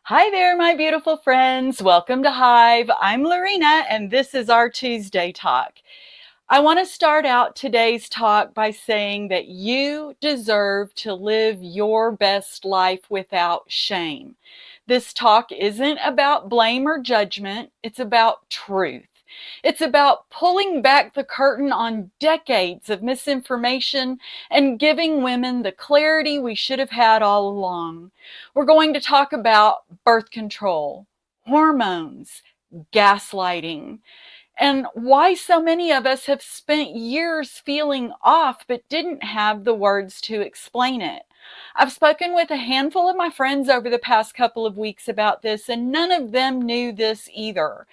Hi there, my beautiful friends. Welcome to Hive. I'm Lorena, and this is our Tuesday talk. I want to start out today's talk by saying that you deserve to live your best life without shame. This talk isn't about blame or judgment, it's about truth. It's about pulling back the curtain on decades of misinformation and giving women the clarity we should have had all along. We're going to talk about birth control, hormones, gaslighting, and why so many of us have spent years feeling off but didn't have the words to explain it. I've spoken with a handful of my friends over the past couple of weeks about this, and none of them knew this either.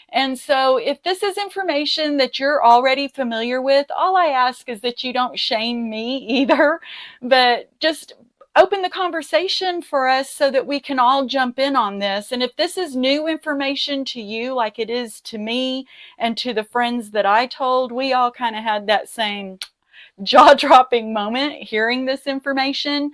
And so if this is information that you're already familiar with, all I ask is that you don't shame me either, but just open the conversation for us so that we can all jump in on this. And if this is new information to you, like it is to me and to the friends that I told, we all kind of had that same jaw-dropping moment hearing this information.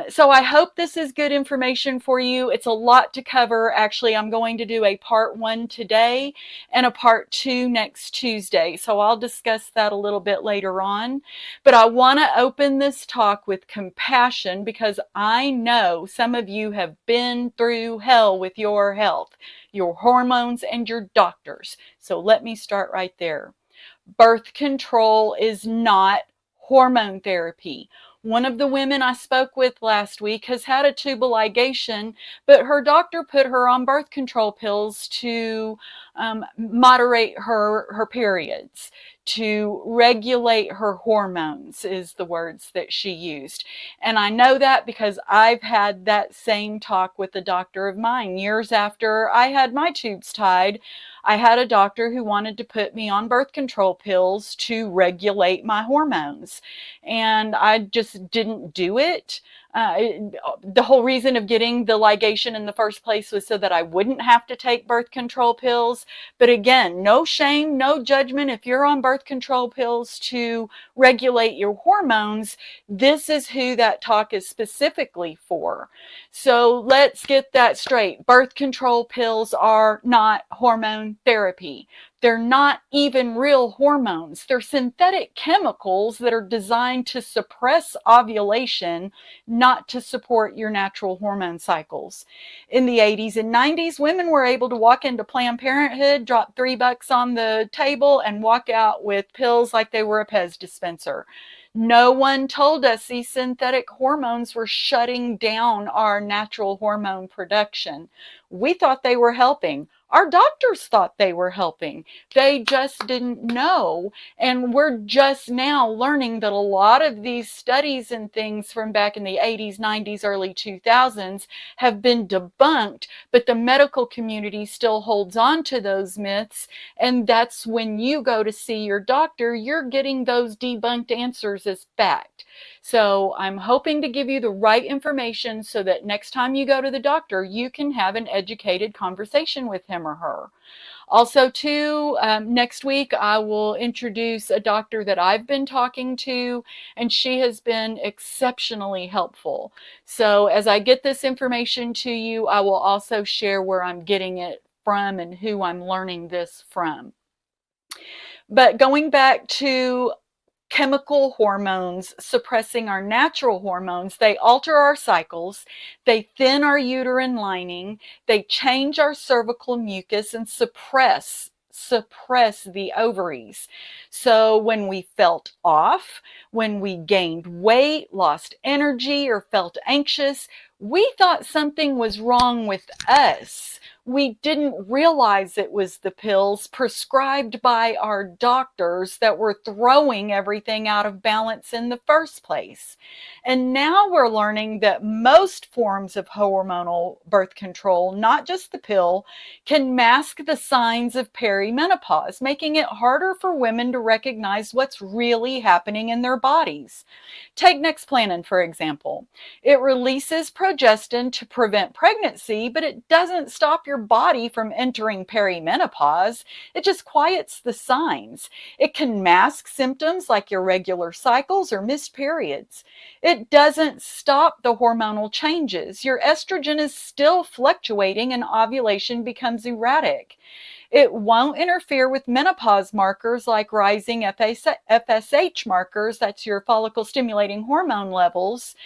So I hope this is good information for you. It's a lot to cover. Actually, I'm going to do a part 1 today and a part 2 next Tuesday. So I'll discuss that a little bit later on. But I want to open this talk with compassion because I know some of you have been through hell with your health, your hormones, and your doctors. So let me start right there. Birth control is not hormone therapy. One of the women I spoke with last week has had a tubal ligation, but her doctor put her on birth control pills to moderate her periods, to regulate her hormones, is the words that she used. And I know that because I've had that same talk with a doctor of mine. Years after I had my tubes tied, I had a doctor who wanted to put me on birth control pills to regulate my hormones. And I just didn't do it. The whole reason of getting the ligation in the first place was so that I wouldn't have to take birth control pills. But again, no shame, no judgment. If you're on birth control pills to regulate your hormones, this is who that talk is specifically for. So let's get that straight. Birth control pills are not hormone therapy. They're not even real hormones. They're synthetic chemicals that are designed to suppress ovulation, not to support your natural hormone cycles. In the 80s and 90s, women were able to walk into Planned Parenthood, drop $3 on the table, and walk out with pills like they were a Pez dispenser. No one told us these synthetic hormones were shutting down our natural hormone production. We thought they were helping. Our doctors thought they were helping. They just didn't know. And we're just now learning that a lot of these studies and things from back in the 80s, 90s, early 2000s have been debunked, but the medical community still holds on to those myths. And that's when you go to see your doctor, you're getting those debunked answers as fact. So I'm hoping to give you the right information so that next time you go to the doctor, you can have an educated conversation with him or her. Also, too, next week I will introduce a doctor that I've been talking to, and she has been exceptionally helpful. So as I get this information to you, I will also share where I'm getting it from and who I'm learning this from. But going back to chemical hormones suppressing our natural hormones, they alter our cycles, they thin our uterine lining, they change our cervical mucus and suppress the ovaries. So when we felt off, when we gained weight, lost energy, or felt anxious, we thought something was wrong with us. We didn't realize it was the pills prescribed by our doctors that were throwing everything out of balance in the first place. And now we're learning that most forms of hormonal birth control, not just the pill, can mask the signs of perimenopause, making it harder for women to recognize what's really happening in their bodies. Take Nexplanon, for example. It releases progestin to prevent pregnancy, but it doesn't stop your body from entering perimenopause. It just quiets the signs. It can mask symptoms like irregular cycles or missed periods. It doesn't stop the hormonal changes. Your estrogen is still fluctuating and ovulation becomes erratic. It won't interfere with menopause markers like rising FSH markers, that's your follicle stimulating hormone levels.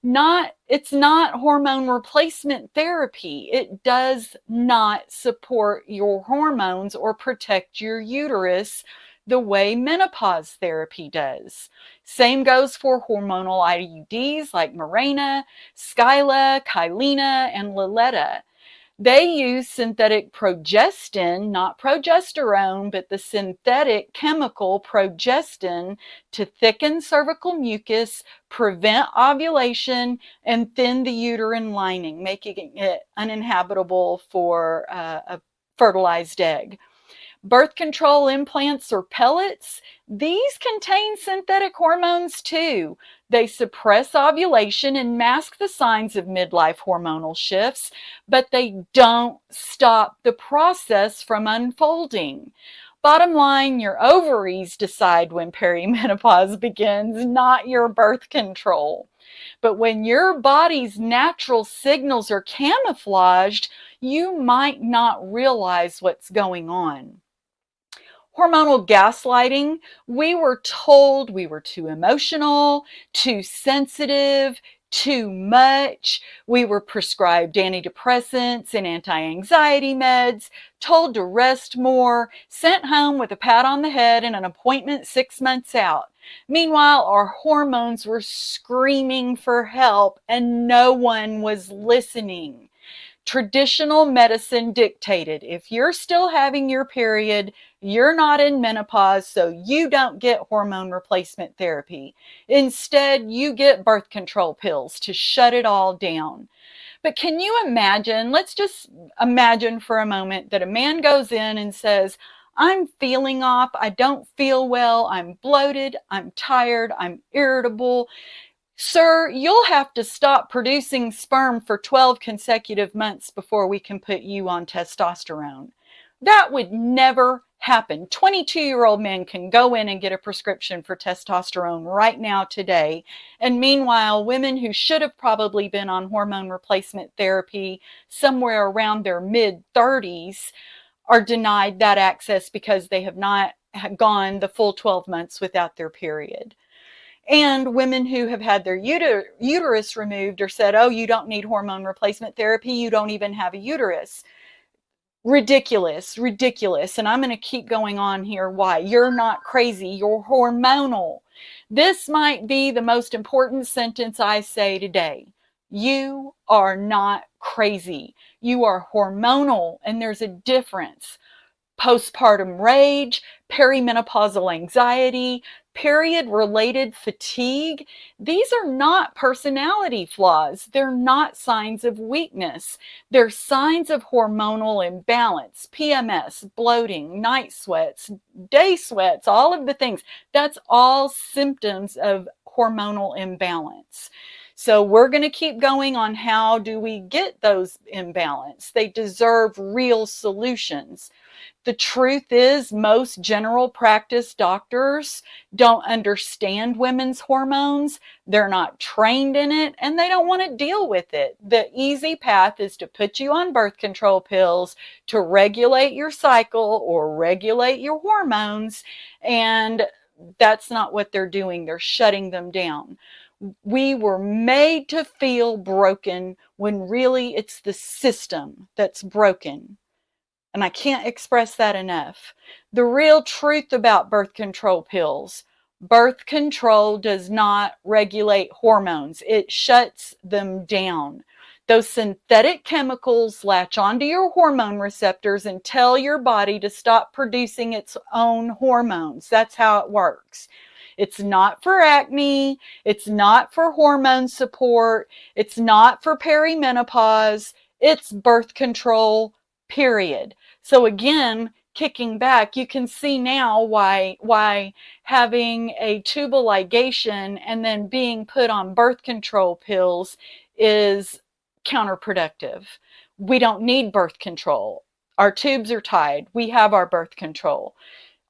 It's not hormone replacement therapy. It does not support your hormones or protect your uterus the way menopause therapy does. Same goes for hormonal IUDs like Mirena, Skyla, Kylena, and Liletta. They use synthetic progestin, not progesterone, but the synthetic chemical progestin to thicken cervical mucus, prevent ovulation, and thin the uterine lining, making it uninhabitable for a fertilized egg. Birth control implants or pellets, these contain synthetic hormones too. They suppress ovulation and mask the signs of midlife hormonal shifts, but they don't stop the process from unfolding. Bottom line, your ovaries decide when perimenopause begins, not your birth control. But when your body's natural signals are camouflaged, you might not realize what's going on. Hormonal gaslighting, we were told we were too emotional, too sensitive, too much. We were prescribed antidepressants and anti-anxiety meds, told to rest more, sent home with a pat on the head and an appointment 6 months out. Meanwhile, our hormones were screaming for help and no one was listening. Traditional medicine dictated, if you're still having your period, you're not in menopause, so you don't get hormone replacement therapy. Instead, you get birth control pills to shut it all down. But can you imagine, let's just imagine for a moment that a man goes in and says, I'm feeling off, I don't feel well, I'm bloated, I'm tired, I'm irritable. Sir, you'll have to stop producing sperm for 12 consecutive months before we can put you on testosterone. That would never happen. 22-year-old men can go in and get a prescription for testosterone right now today. And meanwhile, women who should have probably been on hormone replacement therapy somewhere around their mid-30s are denied that access because they have not gone the full 12 months without their period. And women who have had their uterus removed are said, oh, you don't need hormone replacement therapy, you don't even have a uterus. Ridiculous, ridiculous. And I'm going to keep going on here. Why? You're not crazy, you're hormonal. This might be the most important sentence I say today. You are not crazy. You are hormonal, and there's a difference. Postpartum rage, perimenopausal anxiety, period-related fatigue, these are not personality flaws. They're not signs of weakness. They're signs of hormonal imbalance, PMS, bloating, night sweats, day sweats, all of the things. That's all symptoms of hormonal imbalance. So we're going to keep going on how do we get those imbalance. They deserve real solutions. The truth is, most general practice doctors don't understand women's hormones. They're not trained in it, and they don't want to deal with it. The easy path is to put you on birth control pills to regulate your cycle or regulate your hormones, and that's not what they're doing. They're shutting them down. We were made to feel broken when really it's the system that's broken. And I can't express that enough. The real truth about birth control pills, birth control does not regulate hormones. It shuts them down. Those synthetic chemicals latch onto your hormone receptors and tell your body to stop producing its own hormones. That's how it works. It's not for acne. It's not for hormone support. It's not for perimenopause. It's birth control, period. So again, kicking back, you can see now why having a tubal ligation and then being put on birth control pills is counterproductive. We don't need birth control. Our tubes are tied. We have our birth control.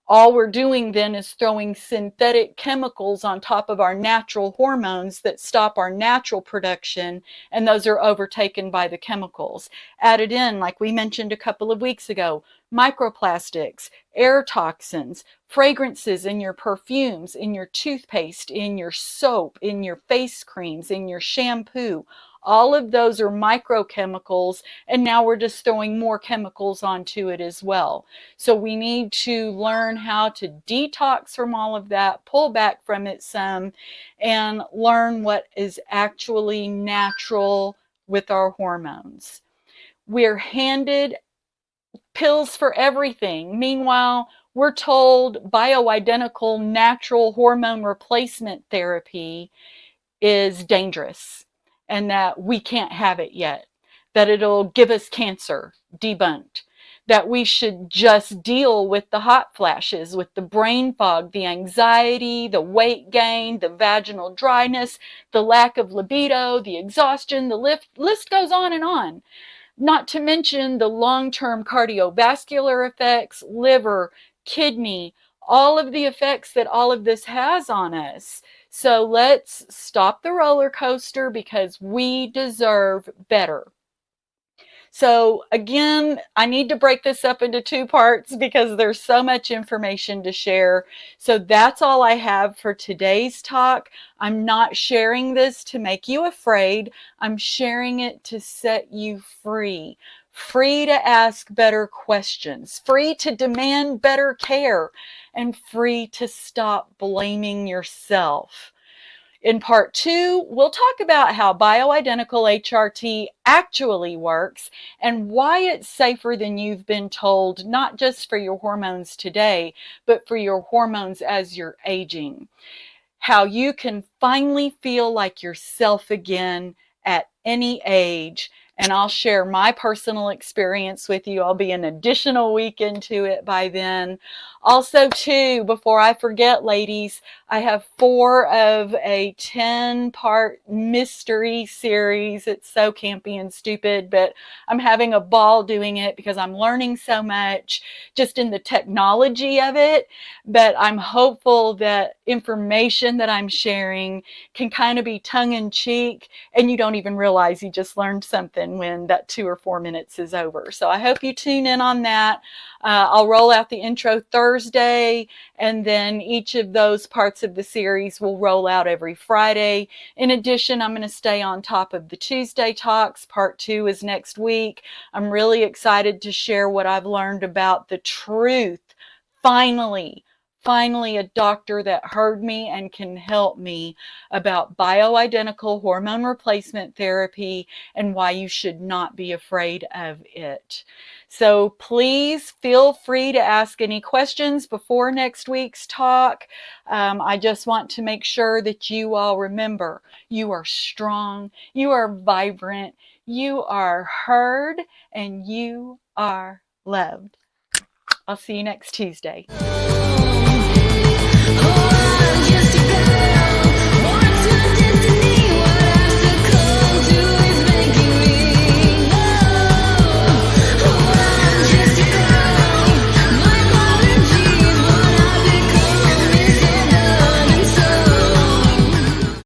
All we're doing then is throwing synthetic chemicals on top of our natural hormones that stop our natural production, and those are overtaken by the chemicals. Added in, like we mentioned a couple of weeks ago, microplastics, air toxins, fragrances in your perfumes, in your toothpaste, in your soap, in your face creams, in your shampoo. All of those are microchemicals, and now we're just throwing more chemicals onto it as well. So we need to learn how to detox from all of that, pull back from it some, and learn what is actually natural with our hormones. We're handed pills for everything. Meanwhile, we're told bioidentical natural hormone replacement therapy is dangerous and that we can't have it yet, that it'll give us cancer, debunked, that we should just deal with the hot flashes, with the brain fog, the anxiety, the weight gain, the vaginal dryness, the lack of libido, the exhaustion, the list goes on and on. Not to mention the long-term cardiovascular effects, liver, kidney, all of the effects that all of this has on us. So let's stop the roller coaster because we deserve better. So again, I need to break this up into two parts because there's so much information to share. So that's all I have for today's talk. I'm not sharing this to make you afraid. I'm sharing it to set you free. Free to ask better questions, free to demand better care, and free to stop blaming yourself. In part 2, we'll talk about how bioidentical HRT actually works and why it's safer than you've been told, not just for your hormones today, but for your hormones as you're aging. How you can finally feel like yourself again at any age. And I'll share my personal experience with you. I'll be an additional week into it by then. Also, too, before I forget, ladies, I have 4 of a 10-part mystery series. It's so campy and stupid, but I'm having a ball doing it because I'm learning so much just in the technology of it. But I'm hopeful that information that I'm sharing can kind of be tongue-in-cheek, and you don't even realize you just learned something when that 2 or 4 minutes is over. So I hope you tune in on that. I'll roll out the intro Thursday, and then each of those parts of the series will roll out every Friday. In addition, I'm going to stay on top of the Tuesday talks. Part 2 is next week. I'm really excited to share what I've learned about the truth. Finally, a doctor that heard me and can help me about bioidentical hormone replacement therapy and why you should not be afraid of it. So please feel free to ask any questions before next week's talk. I just want to make sure that you all remember you are strong, you are vibrant, you are heard, and you are loved. I'll see you next Tuesday. Oh, I'm just a girl.